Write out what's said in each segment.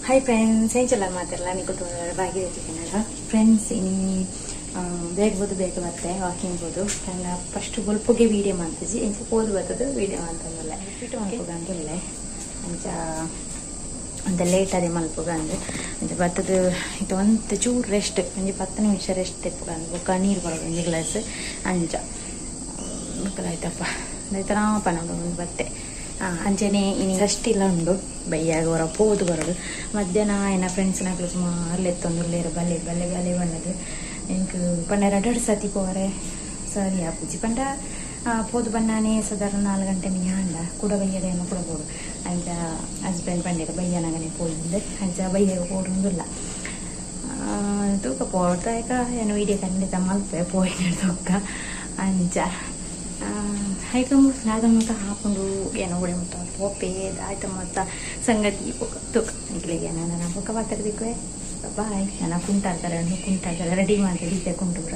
Hi friends, ಏನು ಚಲ ಮಾತಿರಲ್ಲ ನೀವು ಕುಟುಂಬದವರ ಭಾಗಿರತಿದ್ದೀನಲ್ಲ ಫ್ರೆಂಡ್ಸ್. ಇನ್ನು ಬೇಗ ಮತ್ತೆ ವಾಕಿಂಗ್ ಬೋದು ನನ್ನ ಫಸ್ಟ್ ಬಲ್ಪುಗೆ ವೀಡಿಯೋ ಮಾಡ್ತಿದ್ದಿ ಎಂಚ ಓದು ಬರ್ತದೆ ವೀಡಿಯೋ ಅಂತಂದಲ್ಲ ರಿಪೀಟ್ ಮಾಡ್ಕೋಗ ಅಂದಿಲ್ಲ ಅಂಚ ಅಂತ ಲೇಟ್ ಅದೇ ಮಲ್ಪೋಗ ಅಂದ್ರೆ ಅಂಚ ಬರ್ತದ ಇದು ಒಂದು ಚೂರು ರೆಸ್ಟ್ ಒಂಜಿ 10 ನಿಮಿಷ ರೆಸ್ಟ್ ತೆಪ್ಪಗ ಅಂದ್ಬೊಕ್ಕ ನೀರು ಬರೋದು ಒಂಜಿ ಗ್ಲಾಸ್ ಅಂಚ ಮಕ್ಕಳಾಯ್ತಪ್ಪ ಆಯ್ತು ನಾವು ಪನ್ನೊಂದು ಒಂದು ಬತ್ತೆ ಅಂಚನೆ ಇನ್ನು ಷಷ್ಟಿಲ್ಲ ಉಂಡು ಬೈಯಾಗ ಹೊರ ಪೋದು ಬರೋದು ಮಧ್ಯಾಹ್ನ ಏನ ಫ್ರೆಂಡ್ಸ್ನ ಸುಮಾರು ಎತ್ತೊಂದುಲ್ಲೇರು ಬಲ್ಲೆ ಬಣ್ಣದು ಎಂಕ್ ಪಂಡ 2 ಸತಿ ಪೋರೆ ಸರಿ ಆಪುಜಿ ಪಂಡ ಪೋದು ಬಣ್ಣನೇ ಸಾಧಾರಣ 4 ಗಂಟೆ ಮಿನಿ ಹಾಂಡ ಕೂಡ ಬೈಯದೇನು ಕೂಡ ಬೋಡು ಅಂಚ ಹಸ್ಬೆಂಡ್ ಪಂಡಿರ ಬೈಯನಗನೆ ಪೋಯಿಂದೆ ಅಂಚ ಬೈಯಾಗ ಪೋಡುಂದಿಲ್ಲ ತೂಕ ಪೋಡ್ತಾಯ್ಕ ಏನು ವೀಡಿಯೋ ಖಂಡಿತ ಮಲ್ಪೆ ಪೋಯಿನ ತೂಕ ಅಂಚ ಹೈಕ ನಾದ ಮುತ್ತ ಹಾಕೊಂಡು ಏನೋ ಉಳಿ ಮುತ್ತ ಪೋಪೆ ಆಯ್ತು ಮತ್ತು ಸಂಗತಿ ತುಕ ನಿಕ್ಲಿಗೆ ನನ್ನ ಬೊಕ್ಕ ಮಾತಾಡ್ಬೇಕು ಬಾಯ್ ನನ್ನ ಕುಂಟಾಡ್ತಾರೆ ರೆಡಿ ಮಾಡಿ ಕುಂಟುಬ್ರ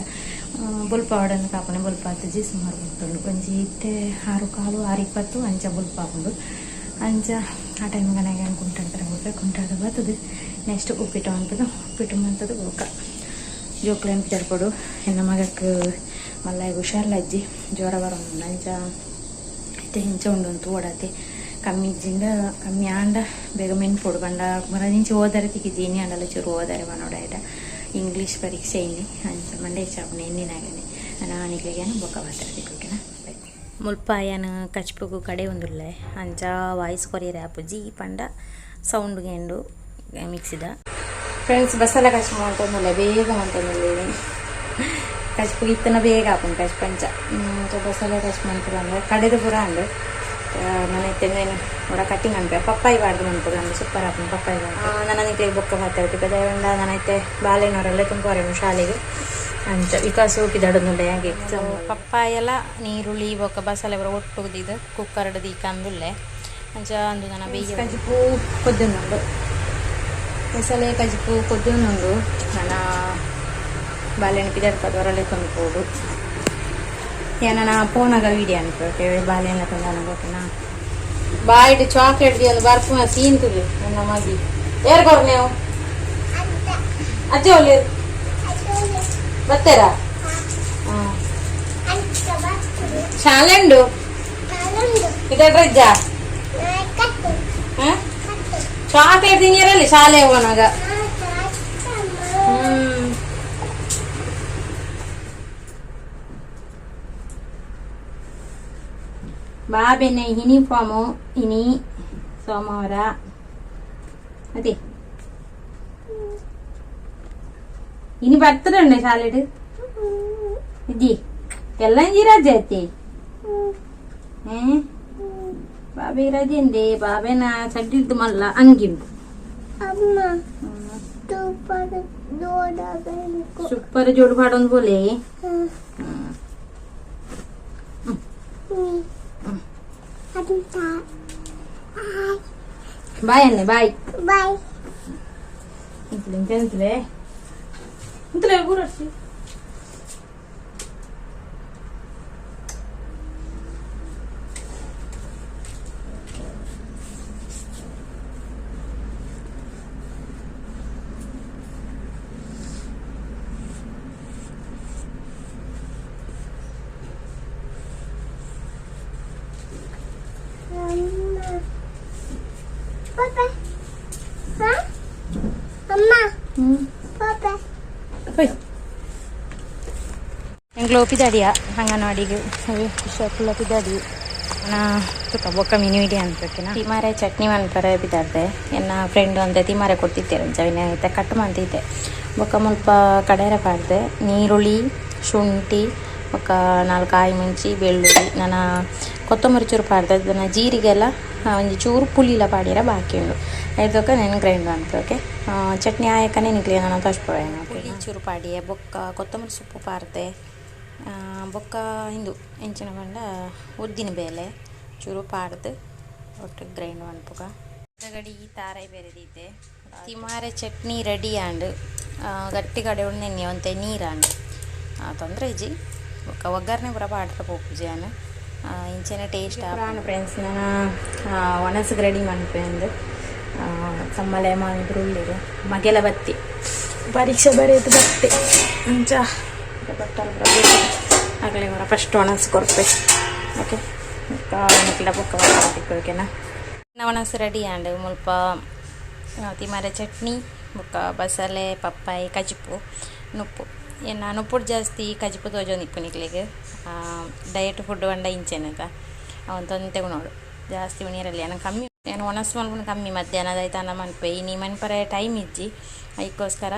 ಬುಲ್ಪ ಆಡನ್ನು ಕಾಪನೆ ಬುಲ್ಪ ಹತ್ತಿಜಿ ಸುಮಾರು ಉಂಟು ಒಂಜಿ ಇತ್ತೆ 6:15 ಅಂಚ ಬುಲ್ಪ ಹಾಕೊಂಡು ಅಂಚ ಆ ಟೈಮಿಗೆ ನನಗೆ ಕುಂಟಾಡ್ತಾರೆ ಹೋಗ್ರೆ ಕುಂಟಾಡ ಬರ್ತದೆ ನೆಕ್ಸ್ಟ್ ಉಪ್ಪಿಟ್ಟು ಮಂತದ್ದು ಬೊಕ್ಕ ಜೋಕ್ಲೇನು ತೆರ್ಕೊಡು ನನ್ನ ಮಗಕ್ಕೆ ಮಲ್ಲ ಹುಷಾರ್ಲ ಅಜ್ಜಿ ಜ್ವರ ಬರೋದು ಅಂಚ ಐತೆ ಹಿಂಚ ಉಂಡು ಓಡತ್ತೆ ಕಮ್ಮಿ ಆಂಡ ಬೇಗ ಮೆನ್ಪೋಡು ಬಂಡ ಮರದಿಂಚ ಓದಾರೆ ತಿಕ್ಕಿದ್ದೀನಿ ಅಂಡಲ್ಲ ಚೂರು ಓದಾರೆ ಮನೋಡಾಯ್ಡ ಇಂಗ್ಲೀಷ್ ಪರೀಕ್ಷೆ ಇಲ್ಲಿ ಅಂಚ ಮಂಡೇ ಚಾಪನೆ ಎಣ್ಣಿನಾಗನೆ ನಾನಿಗೆ ಬೊಕ್ಕ ಮಾತಾಡ್ತಿಕ್ಕೋಕೆನಾ ಮುಲ್ಪ ಏನು ಕಚ್ಪುಗು ಕಡೆ ಒಂದುಲ್ಲೆ ಅಂಚ ವಾಯ್ಸ್ ಕೊರಿಯರ್ ಆಪುಜಿ ಪಂಡ ಸೌಂಡ್ ಗೆಂಡು ಮಿಕ್ಸಿದ ಫ್ರೆಂಡ್ಸ್ ಬಸ್ಸೆಲ್ಲ ಕಚ್ ಮಾಡ್ಕೊಂಡಲ್ಲ ಬೇಗ ಮಾಡ್ಕೊಂಡಲ್ಲಿ ಕಚ್ಪು ಇತ್ತನ ಬೇಗ ಹಾಕೊಂಡು ಕಚ್ ಪಂಚ ಬಸ್ಸೆಲ್ಲ ಕಚ್ ಮಾಡ್ತಾರೆ ಅಂದರೆ ಕಡೆದು ಪುರ ಅಂಡು ನನ್ನ ತೆಂಗೇನು ಕೂಡ ಕಟ್ಟಿಂಗ್ ಅನ್ಪೆ ಪಪ್ಪಾಯಿ ಬಾಡ್ದು ಮನ್ಪುರ ಅಂದ್ರೆ ಸೂಪರ್ ಹಾಕೊಂಡು ಪಪ್ಪಾಯಿ ಬಾಡ್ದು ನನ್ನ ನಿಕ್ಲೆ ಬೊಕ್ಕ ಮಾತಾಡ್ತಿದ್ದೆ ದೇವಂಡ ನನ್ನೈತೆ ಬಾಲೆನವರೆಲ್ಲ ತುಂಬೋರೇನು ಶಾಲೆಗೆ ಅಂಚ ವಿಕಾಸ ಹೋಗಿದ್ದಾಡೊಂದುಲ್ಲೆ ಹಾಗೆ ಎಕ್ಸಾಮ್ ಪಪ್ಪಾಯೆಲ್ಲ ನೀರುಳ್ಳಿ ಬೊಕ್ಕ ಬಸಳೆ ಬರೋ ಒಟ್ಟುದಿದ್ದು ಕುಕ್ಕರ್ಡ್ ದೀಕಂದುಲ್ಲೆ ಅಂಚ ಅಂದು ನನ್ನ ಬೇಗ ಕಜಿಪು ಕೊದ್ದುನುಂಡು ಮಸಾಲೆ ಕಜಿಪು ಕೊದ್ದುನುಂಡು ನನ್ನ ಬಾಳೆಹಣ್ಣು ಪಿದರ್ಪದ ಹೊರಲೆ ತಂದುಕೋಡು ಏನ ಫೋನಾಗ ವೀಡಿಯೋ ಅನ್ಕೋಕೆ ಬಾಳೆಹಣ್ಣು ತಂದು ಅನ್ಕೋಕೆನಾ ಬಾಯಿಟ್ಟು ಚಾಕ್ಲೇಟ್ ಒಂದು ಬರ್ಪು ಸೀನ್ತದೆ ನನ್ನ ಮಗಿ ಯಾರು ಕೊಡ್ರಿ ನೀವು ಅಜ್ಜಿ ಒಳ್ಳೆ ಬರ್ತೀರಾ ಶಾಲೆ ಉಂಡು ಇದಜ್ಜ ಚಾಕ್ಲೇಟ್ ತಿಂಗಿರಲ್ಲಿ ಶಾಲೆ ಹೋಗೋನಾಗ ಬಾಬೆನೆ ಯೂನಿಫಾರ್ಮು ಇನಿ ಸೋಮವಾರ ಅದೇ ಇನಿ ಬರ್ತದೆ ಉಂಡೆ ಶಾಲೆಡ್ ಇದ್ದಿ ಎಲ್ಲ ರಜೆ ಐತಿ ಬಾಬೆ ರಜೆ ಅಂದೆ ಬಾಬೆನ ಸಡ್ಡಿದ್ದು ಮಲ್ಲ ಅಂಗಿಂಡು ಸೂಪರ್ ಜೋಡು ಪಾಡೊಂದು ಬೋಲೆ ಬಾಯ್ ಅನ್ನೆ ಬಾಯ್ ಇಂತಲೇ ಕೂರಸಿ ಎಂಗ್ಳು ಪಿದಾಡಿಯ ಅಂಗನವಾಡಿಗೆ ಶರ್ಟ್ಲ ಪಿದಾಡಿ ತುಕ ಬೊಕ್ಕ ಮಿನಿ ವಿಡಿಯೋ ಅನ್ಬೇಕಿನ ತಿಮಾರೆ ಚಟ್ನಿ ಮನ್ಪರೆ ಬಿದ್ದಾಡ್ದೆ ಎನ್ನ ಫ್ರೆಂಡು ಅಂತ ತಿಮಾರೆ ಕೊಡ್ತಿದ್ದೇನೆ ಜವಿನ ಐತೆ ಕಟ್ ಮಾಡ್ತಿದ್ದೆ ಬೊಕ್ಕ ಮುಲ್ಪ ಕಡೇರ ಪಾಡ್ದೆ ನೀರುಳ್ಳಿ ಶುಂಠಿ ಬೊಕ್ಕ 4 ಕಾಯಿ ಮುಂಚಿ ಬೆಳ್ಳುಳ್ಳಿ ನನ್ನ ಕೊತ್ತಂಬರಿ ಚೂರು ಪಾಡ್ದೆ ಅದನ್ನು ಜೀರಿಗೆಲ್ಲ ಒಂಜಿ ಚೂರು ಪುಳಿಲ ಪಾಡಿರ ಬಾಕಿ ಉಂಡು ಐದಕ್ಕ ನೆನು ಗ್ರೈಂಡ್ ಮಾಡ್ಬೇಕು ಚಟ್ನಿ ಆಯಕನೇ ನಿಕ್ಲಿ ನಾನು ತೋರಿಸ್ಬೋಣ ಪುಳಿ ಚೂರು ಪಾಡಿಯೆ ಬೊಕ್ಕ ಕೊತ್ತಂಬರಿ ಸೊಪ್ಪು ಪಾರ್ದೆ ಬೊಕ್ಕ ಹಿಂದು ಎಂಚಿನ ಬಂಡ ಉದ್ದಿನ ಬೇಳೆ ಚೂರು ಪಾಡ್ದು ಒಟ್ಟು ಗ್ರೈಂಡ್ ಮಾಡ್ಪುಗ ಗಡಿ ತಾರಾಯಿ ಬೇರೆದಿದ್ದೆ ತಿಮಾರೆ ಚಟ್ನಿ ರೆಡಿ ಆಂಡು ಗಟ್ಟಿ ಕಡೆ ಉಂಡು ನೆನ್ನೆ ಒಂತೆ ನೀರಾಂಡು ತೊಂದರೆ ಇಜ್ಜಿ ಬೊಕ್ಕ ಒಗ್ಗರಣೆ ಪೂರ ಪಾಡ್ರೆ ಪೋಪುಜಿ ನಾನು ಇಂಚೆನ ಟೇಸ್ಟ್ ಫ್ರೆಂಡ್ಸ್ ನಾನು ಒಣಸಿಗೆ ರೆಡಿ ಮಾಡ್ಪೆ ಅಂದು ಸಮ್ಮಲೆ ಮಾಡಿದ್ರು ಉಳ್ಳಿರು ಮಗೆಲ ಬತ್ತಿ ಪರೀಕ್ಷೆ ಬರೆಯೋದು ಬತ್ತೆ ಅಂಚ ಬಟ್ಟಲು ಆಗಲೇ ಅವರ ಫಸ್ಟ್ ಒಣಸ್ ಕೊಡ್ಪೆ ಓಕೆ ಮಕ್ಕಳ ಬೊಕ್ಕ ಓಕೆನಾ ಒಣಸ್ ರೆಡಿ ಆ್ಯಂಡ್ ಮುಲ್ಪ ತಿಮರೆ ಚಟ್ನಿ ಬೊಕ್ಕ ಬಸಳೆ ಪಪ್ಪಾಯಿ ಕಜಿಪು ನುಪ್ಪು ಏನು ನುಪ್ಪುಡು ಜಾಸ್ತಿ ಕಜಿಪು ತೋಜೊಂದು ಇಪ್ಪು ನಿಕ್ಲಿಗೆ ಡಯಟ್ ಫುಡ್ ಬಂಡ ಇಂಚೆನಕ ಅವನು ತೊಂತೆ ನೋಡು ಜಾಸ್ತಿ ನೀರಲ್ಲಿ ಏನೋ ಕಮ್ಮಿ ಏನು ಒಣಸ್ ಮಲ್ಕೊಂಡು ಕಮ್ಮಿ ಮಧ್ಯಾಹ್ನದ ಆಯ್ತು ಅನ್ನ ಮನ್ಪೆ ನೀ ಮನ್ಪರ ಟೈಮ್ ಇಜ್ಜಿ ಅದಕ್ಕೋಸ್ಕರ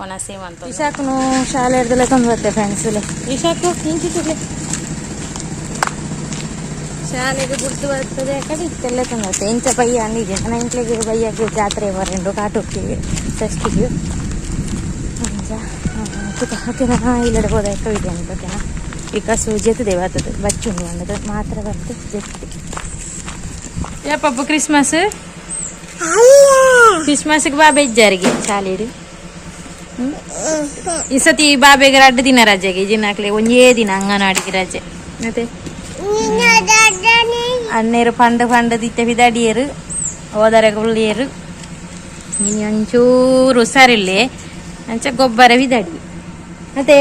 ಒಣಸೇ ಅಂತ ಇಶಾಕ್ನು ಶಾಲೆ ಹಿಡ್ದಲ್ಲ ತಂದು ಬರುತ್ತೆ ಫ್ರೆಂಡ್ಸಲ್ಲಿ ಇಶಾಕು ನಿಂಚಿಟ್ಟಿರ್ಲಿ ಶಾಲೆಗೆ ಗುರ್ತು ಬರ್ತದೆ ಯಾಕಂದ್ರೆ ಇಷ್ಟೆಲ್ಲ ತಂದು ಬರುತ್ತೆ ಎಂಚ ಬಯ್ಯ ಅಂದಿದೆ ನನ್ನ ಇಂಟ್ಲಿಗೆ ಬಯ್ಯಕ್ಕೆ ಜಾತ್ರೆ ಬರೆಂಡು ಕಾಟುಕ್ಕಿಗೆ ಷಷ್ಟಿಗೆ ಓಕೆನಾ ಇಲ್ಲಡೆ ಹೋದಾಯ್ತು ಇದೆ ಅಂತ ಓಕೆನಾ ವಿಕಾಸು ಜೆತ್ತದೆ ಬರ್ತದೆ ಬಚ್ಚುಂಡು ಅನ್ನೋದು ಮಾತ್ರ ಬರ್ತದೆ ಜೆತ್ತೆ ಯಾಪಪ್ಪ ಕ್ರಿಸ್ಮಸ್ಗೆ ಬಾಬೆ ಇಜ್ಜಾರಿಗೆ ಶಾಲೆಡು ಈ ಸತಿ ಬಾಬೆಗೆ 2 ದಿನ ರಜೆಗೆ ಜಿನ್ನಾಕ್ಲೆ ಒಂದೇ ದಿನ ಅಂಗನವಾಡಿಗೆ ರಜೆ ಮತ್ತೆ ಅನ್ನೇರು ಫಂಡ್ ದಿತ್ತೆ ಬಿದಾಡಿಯರು ಹೋದರೆ ಉಳ್ಳಿಯರು ಇನ್ನು ಒಂಚೂರು ಹುಷಾರಿಲ್ಲೇ ಅಂಚ ಗೊಬ್ಬರ ಬಿದಾಡಿ ಮತ್ತೆ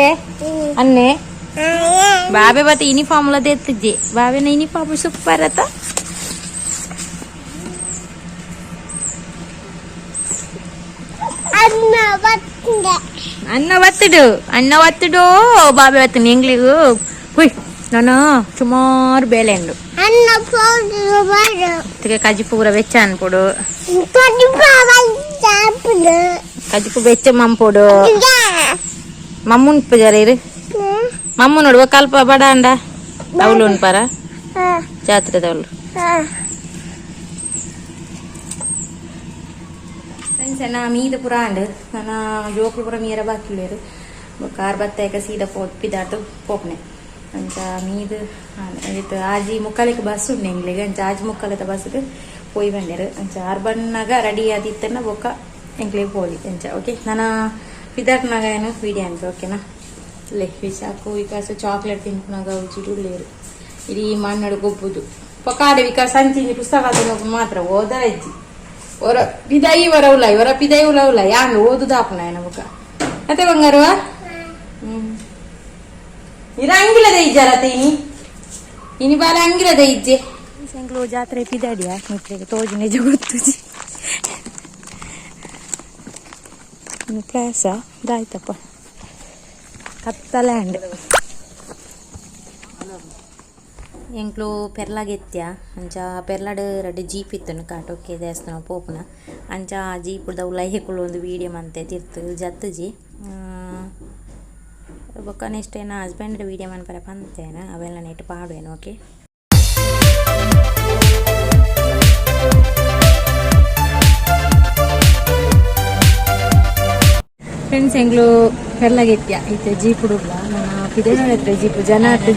ಅನ್ನೆ ಬಾಬೆ ಬತ್ತೆ ಯೂನಿಫಾರ್ಮ್ಲ ತೆತ್ತಿದ್ದೆ ಬಾಬೆನ ಯೂನಿಫಾರ್ಮ್ ಸೂಪರ್ ಅತ್ತ ಅನ್ನ ಒತ್ತಿಡು ಬಾಬೆ ಬತ್ತನಿ ಎಂಗ್ಲಿಗೂ ಹುಯ್ ನಾನು ಸುಮಾರು ಬೇಳೆ ಉಂಡು ಕಜಿಪು ಪೂರ ಬೆಚ್ಚ ಅನ್ಪೊಡು ಕಜಿಪು ಬೆಚ್ಚ ಮಂಪೊಡು ಮಮ್ಮುನ್ ಪೂಜಾರಿ ಮಮ್ಮು ನೋಡುವ ಕಲ್ಪ ಬಡ ಅಂಡ ಅವಳು ಉಂಪಾರ ಜಾತ್ರೆ ಅವಳು ಫ್ರೆಂಡ್ಸ್ ಮೀದ ಪುರ ಅಂಡ್ ನನ್ನ ಜೋಕ್ಲು ಪುರ ಮೀರ ಬಾಕಿಲೇರು ಕಾರ್ ಬತ್ತಾಯಕ ಸೀದ ಪಿದಾರ್ದು ಪೋಪ್ನೆ ಅಂಚ ಮೀದು ಇದು ಆಜಿ ಮುಕ್ಕಾಲಿಗೆ ಬಸ್ ಉಂಡು ಎಂಗ್ಲಿಗೆ ಅಂಚ ಆಜಿ ಮುಕ್ಕಾಲದ ಬಸ್ಗೆ ಪೋಯಿ ಬಂದೇರು ಅಂಚ ಅರ್ಬನ್ನಾಗ ರೆಡಿ ಆದಿತ್ತನ್ನ ಬೊಕ್ಕ ಎಂಗ್ಲಿಗೆ ಪೋಲಿ ಅಂಚ ಓಕೆ ನಾನು ಪಿದಾರ್ನಾಗ ಏನು ವೀಡಿಯೋ ಅನ್ಪೆ ಓಕೆನಾ ಲೇ ವಿಶಾಕು ವಿಕಾಸ ಚಾಕ್ಲೇಟ್ ತಿನ್ಪುನಾಗ ಉಚಿಡುಳ್ಳೇರು ಇಡೀ ಮಣ್ಣಡು ಗೊಬ್ಬುದು ಪೊಕಾಡೆ ವಿಕಾಸ ಅಂಚಿಂಜಿ ಪುಸ್ತಕ ತಿನ್ನೋದು ಮಾತ್ರ ಓದ ಅಜ್ಜಿ ಹೊರ ಪಿದಾಯಿ ಹೊರ ಪಿದಾಯಿ ಉಲವುಲ ಯಾಂಗ ಓದುದಾಪನ ಏನ ಬೊಕ್ಕ ಮತ್ತೆ ಬಂಗಾರವ ಇರ ಅಂಗಿಲದ ಇಜ್ಜಾರತ್ತೆ ಇನಿ ಬಾಲ ಅಂಗಿಲದ ಇಜ್ಜೆ ಸಂಗ್ಲು ಜಾತ್ರೆ ಪಿದಾಡಿಯಾ ಮಿತ್ರಿಗೆ ತೋಜು ನಿಜ ಗೊತ್ತುಜಿ ಪ್ಲಾಸ ದಾಯ್ತಪ್ಪ ಕತ್ತಲ್ಯಾಂಡ್ ಎಂಕ್ಲು ಪೆರ್ಲಾಗೆತ್ಯ ಅಂಚ ಪೆರ್ಲಾಡ್ 2 ಜೀಪ್ ಇತ್ತು ಕಾಟೋಕೆ ದೇವಸ್ಥಾನ ಪೋಪುನ ಅಂಚ ಆ ಜೀಪುದ ಉಲೈಕುಳು ಒಂದು ವೀಡಿಯೋ ಮಂತೆ ತಿರ್ತು ಜತ್ತುಜಿ ಬೊಕ್ಕ ನೆಕ್ಸ್ಟ್ ಏನ ಹಸ್ಬೆಂಡ್ ವೀಡಿಯೋ ಮನ್ಪರೆ ಪಂತೇನ ಅವೆಲ್ಲ ನೆಟ್ಟು ಪಾಡುವೇನು ಓಕೆ ಫ್ರೆಂಡ್ಸ್ ಎಂಗ್ಲು ಪೆರ್ಲಾಗೆತ್ಯ ಐತೆ ಜೀಪ್ ಹುಡುಗ್ಲ ನನ್ನ ಪಿದೇನ ಹತ್ರ ಜೀಪು ಜನ ಹತ್ರ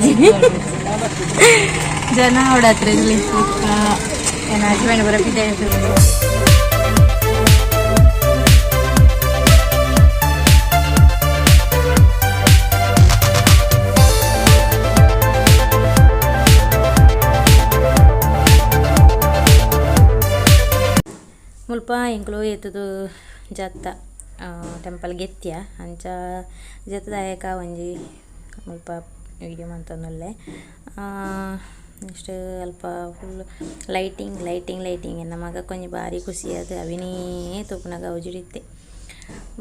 ಜನ ಹೊಡತ್ರ ಇಲ್ಲಿ ಏನು ಹಸ್ಬೆಂಡ್ ಬರ ಪಿದೆ ಮುಲ್ಪ ಎಂಕ್ಲು ಎತ್ತದು ಜತ್ತ ಟೆಂಪಲ್ ಗೆತ್ಯ ಅಂಚ ಜತ್ತದಾಯಕ ಒಂಜಿ ಮುಲ್ಪ ವೀಡಿಯೋ ಮಂತೊಂದುಲ್ಲೆ ನೆಕ್ಸ್ಟ್ ಅಲ್ಪ ಫುಲ್ ಲೈಟಿಂಗ್ ಎನ್ನ ಮಗ ಕೊಂಚ ಭಾರಿ ಖುಷಿ ಅದು ಅವಿನೇ ತೂಪನಾಗ ಉಜಿಡಿತ್ತೆ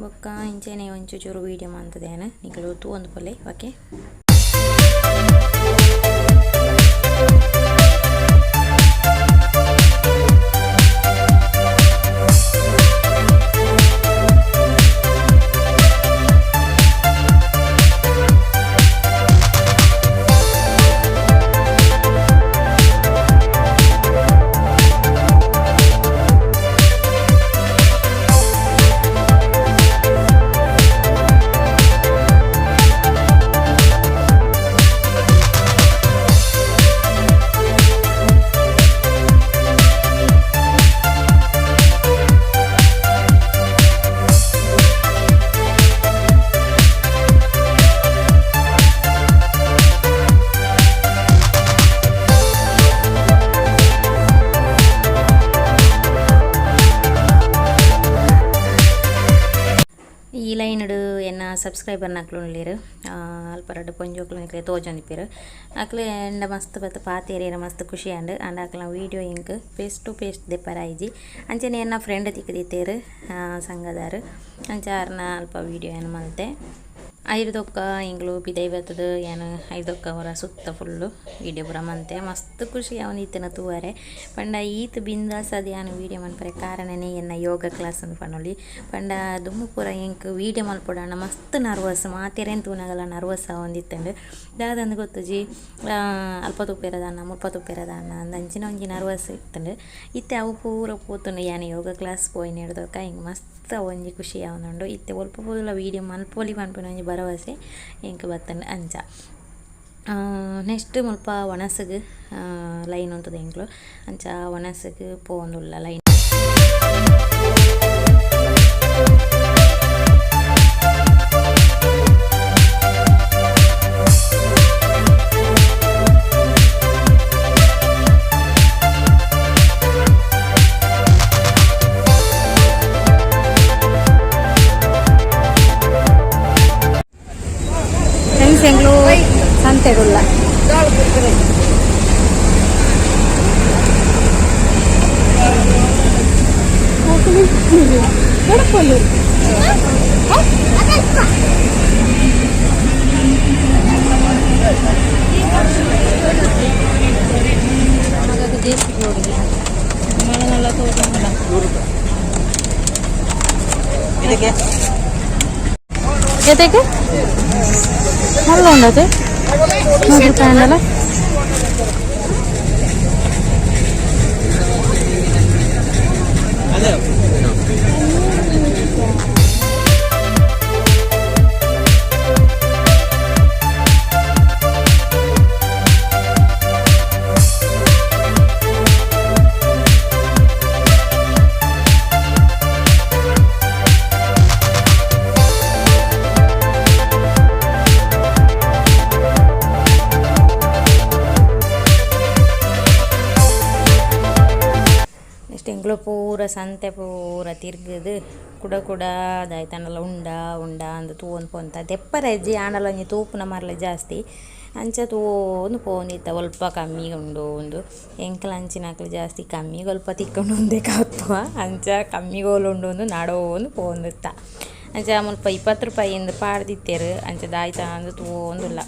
ಬೊಕ್ಕ ಇಂಚೆನೆ ಒಂಚೂರು ವೀಡಿಯೋ ಮಂತದೇನ ನಿಗಳು ತೂ ಒಂದು ಪೊಲೆ ಓಕೆ ಈ ಲೈನ್ಡು ಎನ್ನ ಸಬ್ಸ್ಕ್ರೈಬರ್ ನಕ್ಲುಂಡ್ಲೇರು ಅಲ್ಪರಡು ಪೊಂಜೋಕ್ಲು ತೋಜೊಂದಿಪ್ಪೇರು ಅಕ್ಲೆ ಎಂಡ ಮಸ್ತ್ ಬತ್ತು ಪಾತೇರಿಯರ ಮಸ್ತ್ ಖುಷಿ ಅಂಡ್ ಅಕ್ಲ video ink paste to paste ದೆಪ್ಪರಾಯಿಜಿ ಅಂಚನೆ ಎನ್ನ ಫ್ರೆಂಡ್ ತಿಕ್ಕದಿತ್ತೇರು ಸಂಘದಾರು ಅಂಚಾರ್ನ ಅಲ್ಪ ವೀಡಿಯೋ ಏನು ಮಲ್ತೆ ಐದೊಕ್ಕ ಇಂಗ್ಲು ಬಿದೈ ಬರ್ತದ ಏನು ಐದೊಕ್ಕ ಅವರ ಸುತ್ತ ಫುಲ್ಲು ವೀಡಿಯೋ ಪೂರ ಮಂತೆ ಮಸ್ತ್ ಖುಷಿ ಅವನು ಈತನ ತೂವರೆ ಪಂಡ ಈತ್ ಬಿಂದಾಸ್ ಅದು ಯಾನು ವೀಡಿಯೋ ಮನ್ಪರೆ ಕಾರಣನೇ ಎನ್ನ ಯೋಗ ಕ್ಲಾಸ್ ಅಂತ ಪಣ್ಣೊಲಿ ಪಂಡ ದುಮ್ಮು ಪೂರ ಇಂಕ್ ವೀಡಿಯೋ ಮಲ್ಪೊಡಣ ಮಸ್ತ್ ನರ್ವಸ್ ಮಾತೇರೇನು ತೂನಗಲ್ಲ ನರ್ವಸ್ ಒಂದಿತ್ತಂಡು ದಾದಂದು ಗೊತ್ತುಜಿ ಅಲ್ಪ ತುಪ್ಪೇರದನ್ನ ಮುಲ್ಪ ತುಪ್ಪೇರದನ್ನ ಅಂದ ಅಂಚಿನ ಒಂಜಿ ನರ್ವಸ್ ಇತ್ತಂಡು ಇತ್ತೆ ಅವು ಪೂರ ಪೋತುಂಡು ಯಾನು ಯೋಗ ಕ್ಲಾಸ್ ಪೋಯಿ ನೆಡ್ದೊಕ್ಕ ಹಿಂಗೆ ಮಸ್ತ್ ಒಂಜಿ ಖುಷಿ ಅವನುಂಡು ಇತ್ತೆ ಒಲ್ಪ ಪೋಲ ವೀಡಿಯೋ ಮಲ್ಪೊಲಿ ಮನ್ಪುನ ಒಂಜಿ ಭರವಸೆ ಇಂಕ ಬತ್ತಂಡು ಅಂಚ ನೆಕ್ಸ್ಟ್ ಮುಲ್ಪ ಒಣಸಗ್ ಲೈನ್ ಉಂಟದ ಇಂಕ್ಲು ಅಂಚ ಒಣಸಗ್ ಪೋಂದುಲ್ಲ ಲೈನ್ ಎಂಗ್ಲು ಸಂತೆಡುಲ್ಲ ಜೊತೆಗೆ നല്ല ഉണ്ടത് നോക്കിട്ടാണല്ലോ ಎಂಗ್ಳು ಪೂರ ಸಂತೆ ಪೂರ ತಿರ್ಗದು ಕುಡ ದಾಯ್ತಂಡಲ ಉಂಡ ಅಂದು ತೂವೊಂದು ಪೋಂತ ದೆಪ್ಪರ ಹೆಜ್ಜೆ ಆಂಡಲ ಒಂಜಿ ತೂಪುನ ಮರಲ ಜಾಸ್ತಿ ಅಂಚ ತೂವೊಂದು ಪೋಂದಿತ್ತ ಒಲ್ಪ ಕಮ್ಮಿ ಉಂಡು ಒಂದು ಎಂಕಲ ಅಂಚಿನಕ್ಲು ಜಾಸ್ತಿ ಕಮ್ಮಿ ಒಲ್ಪ ತಿಕ್ಕೊಂಡು ಒಂದೇ ಕಾತ್ವ ಅಂಚ ಕಮ್ಮಿಗೋಲು ಉಂಡು ನಾಡೋ ಒಂದು ಪೋಂದಿತ್ತ ಅಂಚ ಮುಲ್ಪ 20 ರೂಪಾಯಿಂದ ಪಾಡ್ದಿತ್ತೇರು ಅಂಚ ದಾಯ್ತ ಅಂದು ತೂವೊಂದುಲ್ಲ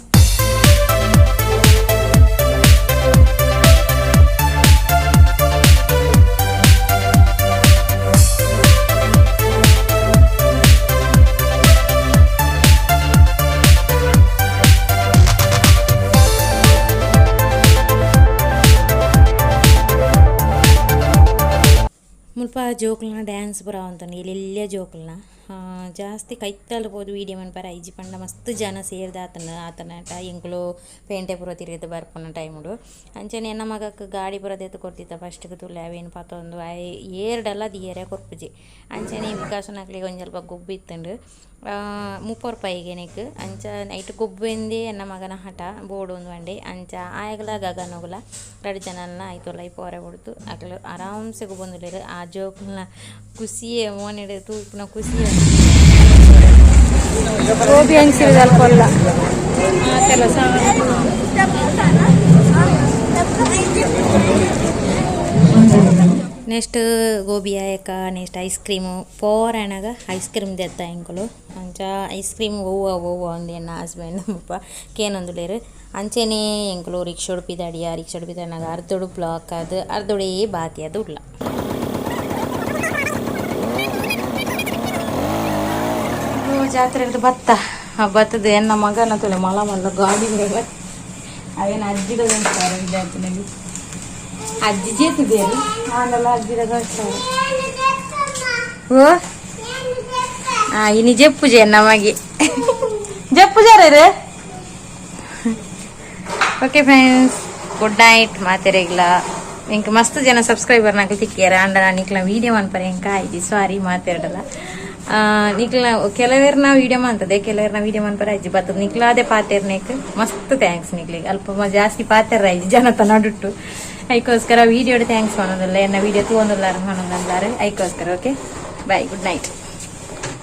ಮುಲ್ಪ ಜೋಕ್ಲನ ಡ್ಯಾನ್ಸ್ ಪೂರ ಅಂತಾನೆ ಇಲ್ಲೆಲ್ಲ ಜೋಕ್ಲನ ಜಾಸ್ತಿ ಕೈತಲ್ ಪೋದು ವೀಡಿಯೋ ಮನ್ಪರ ಐಜಿ ಪಂಡ ಮಸ್ತ್ ಜನ ಸೇರಿದ ಆತನಟ ಎಂಕ್ಲು ಪೇಂಟೆ ಪೂರ ತಿರುಗಿದ ಬರ್ಪುನ ಟೈಮುಡು ಅಂಚನೆ ಎನ್ನ ಮಗಕ್ಕೆ ಗಾಡಿ ಪೂರ ದೆತ್ತು ಕೊಡ್ತಿದ್ದ ಫಸ್ಟ್ಗೆ ತುಳ್ಳೆ ಅವೇನು ಪತ್ತೊಂದು ಏರ್ಡಲ್ಲ ದಿಯರೆ ಕೊರ್ಪುಜಿ ಅಂಚನೆ ವಿಕಾಸನಕ್ಲಿಗೆ ಒಂದು ಸ್ವಲ್ಪ ಗುಬ್ಬು ಇತ್ತಂಡು 30 ರೂಪಾಯಿಗೆ ನೆಕ್ ಅಂಚ ನೈಟ್ ಗುಬ್ಬೆಂದೇ ಎನ್ನ ಮಗನ ಹಠ ಬೋರ್ಡು ಒಂದು ಒಂಡೆ ಅಂಚ ಆಯಗಲ ಗಗನೋಗಲ 2 ಜನಲ್ನ ಆಯ್ತಲ್ಲ ಪೋರೆ ಕೊಡ್ತು ಅಕ್ಲು ಆರಾಮ್ಸೆ ಗುಬ್ಬೊಂದುಲೇರು ಆ ಜೋಕ್ನ ಖುಷಿಯೇ ಮೋನೆಡೆ ತೂಪಿನ ಖುಷಿಯೇ ಗೋಬಿ ಹಂಚಿದ ಅಲ್ಪಲ್ಲ ಕೆಲಸ ನೆಕ್ಸ್ಟ್ ಗೋಬಿ ಆಯಕ ನೆಕ್ಸ್ಟ್ ಐಸ್ ಕ್ರೀಮು ಪೋರಣಗ ಐಸ್ ಕ್ರೀಮ್ ದೆತ್ತ ಎಂಕುಲು ಅಂಚ ಐಸ್ ಕ್ರೀಮ್ ಓವ ಒಂದು ಎನ್ನ ಹಸ್ಬೆಂಡ್ ಮುಪ್ಪ ಕೇನೊಂದುಲೇರು ಅಂಚೆನೇ ಎಂಕುಲು ರಿಕ್ಷಾ ಉಡುಪಿದಡಿಯಾಗ ಅರ್ಧೊಡು ಬ್ಲಾಕ್ ಅದು ಅರ್ಧೊಡೇ ಬಾಕಿ ಅದು ಉಡ್ಲ ಜಾತ್ರೆ ಭತ್ತದ ಎನ್ನ ಮಗನ ತೊಲೆ ಮಲ್ಲ ಗಾಡಿ ಅವೇನು ಅಜ್ಜಿದ ವಿದ್ಯಾರ್ಥಿನಲ್ಲಿ ಅಜ್ಜಿ ಜೇತಿದ್ದೇರು ನಾನೆಲ್ಲ ಅಜ್ಜಿದ ಕಳಿಸ್ತಾರೆ ಓ ಇನ್ನು ಜಪ್ಪು ಜೆ ನಮಗೆ ಜಪ್ಪು ಜಾರೇ ಓಕೆ ಫ್ರೆಂಡ್ಸ್ ಗುಡ್ ನೈಟ್ ಮಾತೆರೆಗ್ಲ ಇಂಕ ಮಸ್ತ್ ಜನ ಸಬ್ಸ್ಕ್ರೈಬರ್ ನಾಲ್ಕು ತಿಕ್ಕ್ಯಾರ ಅಂಡ ನಿಕ್ಲ ವೀಡಿಯೋ ಮನ್ಪರೆ ಇಂಕ ಆಯ್ತು ಸಾರಿ ಮಾತಾಡಲ್ಲ ನಿಕ್ಲ ಕೆಲವೇರ್ನ ವೀಡಿಯೋ ಮಾಡ್ತದೆ ಕೆಲವೇರ್ನ ವೀಡಿಯೋ ಮನ್ಪರೆ ಅಜ್ಜಿ ಬರ್ತದೆ ನಿಕ್ಲಾದೆ ಪಾತೆರ್ನೇಕ್ ಮಸ್ತ್ ಥ್ಯಾಂಕ್ಸ್ ನಿಕ್ಲಿಗೆ ಅಲ್ಪ ಜಾಸ್ತಿ ಪಾತೆರ ಅಜ್ಜಿ ಜನತ ನಡುಟ್ಟು ಐಕೋಸ್ಕರ ವೀಡಿಯೋಡ್ ಥ್ಯಾಂಕ್ಸ್ ಮಾಡೋದಿಲ್ಲ ಎನ್ನ ವೀಡಿಯೋ ತಗೊಂಡಿಲ್ಲ ಮಾಡೋದಂದಾರೆ ಐಕೋಸ್ಕರ ಓಕೆ ಬಾಯ್ ಗುಡ್ ನೈಟ್